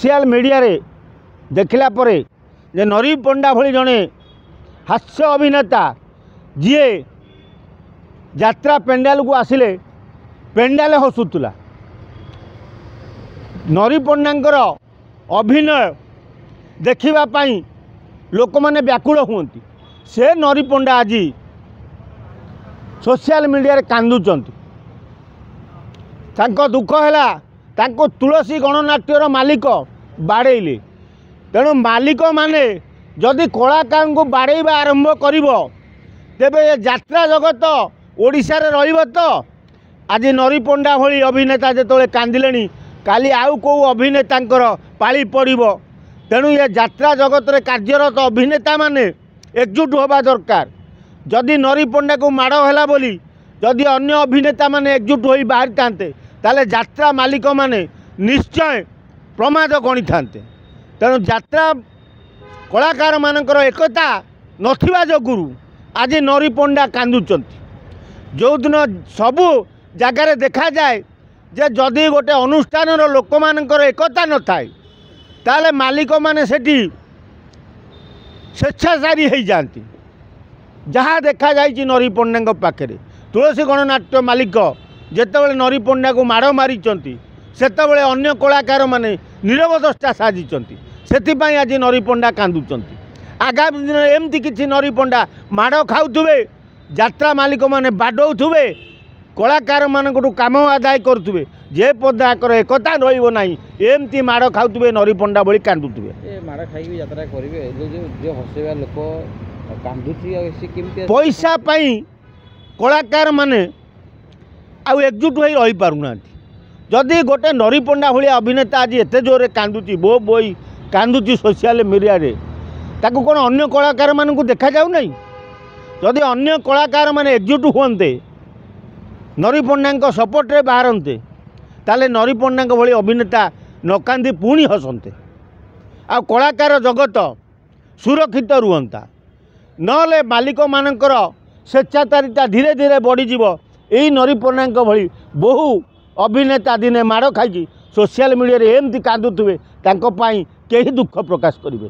Social media रे देखला परे जे नरी पंडा भली जड़े हास्य अभिनेता जी यात्रा पेंडाल को आसिले पेंडाल हसुला नरी पंडांकर अभिनय देखापी लोक मैंने व्याकुल हुंती से नरी पंडा आज सोशल मीडिया रे कांदुचंती तांको दुख है तांको तुलसी गणनाट्यर मालिक बाड़ेले तेणु मालिक माने जदि कलाकार को बाड़ेबा आरंभ करिवो तेबे यात्रा जगत ओडिशा रे रहिबो तो आज नरी पंडा भली अभिनेता जेतोले कांदिलेनी काली आउ को अभिनेतांकर पाली पड़िबो तेणु ये यात्रा जगत रे कार्यरत अभिनेता माने एकजुट होबा दरकार जदि नरी पंडा को माड़ है बोली जदि अन्य अभिनेता माने एकजुट होई बाहर थांते ताले यात्रा मालिक माने निश्चय प्रमाद गणी थांते तेणु यात्रा कलाकार मानकर एकता नथिबा जोगुरु आज नरी पंडा कांदुचंती जो दिन सबू जगार देखा जाए जे जदि गोटे अनुष्ठान लोक मानकर एकता न थाए ताले मालिक माने सेठी स्वेच्छाचारी हो जाती जहाँ देखा जाइए नरी पंडा पाखे तुलसी गणनाट्य मालिक जेतेबेले नरी पंडा को माड़ मारी सेतेबेले अन्य कलाकार माने नीरवदृष्टा साजिचंती सेथिपाई आज नरी पंडा कांदुचंती आगामी दिन एमती किसी नरी पंडा माड़ खाऊे यात्रा मालिक माने बाडौथुबे कलाकार मानकटू काम आदाय करुवे जे पदाकर एकता रहिबो नाही एमती माड़ खाऊे नरी पंडा भली कांदुवे माड़ खाई यात्रा करेंगे जो हसैबा लोक कांदुची पैसा पाई कलाकार माने आउ एकजुट हो रही पारुना जदि गोटे नरी पंडा भाई अभिनेता आज एत जोरे कांदुची बो बोई कांदुची सोशल मीडिया रे ताकू कौन अन्य कलाकार मानू देखा जाऊ नहीं जदि अन्य कलाकार माने एकजुट हुंते नरी पंडा सपोर्ट रे बाहरते ताले नरी पंडा भाई अभिनेता न कांदी पुणी हसंते आ कलाकार जगत सुरक्षित रुहंता नले मालिक मानकर स्वेच्छाचारिता धीरे धीरे बढ़ीज यही नरी पंडा भली बहु अभिनेता दिने माड़ खाई सोशल मीडिया रे एमती कांदुवे तांको पाई केही दुख प्रकाश करेंगे।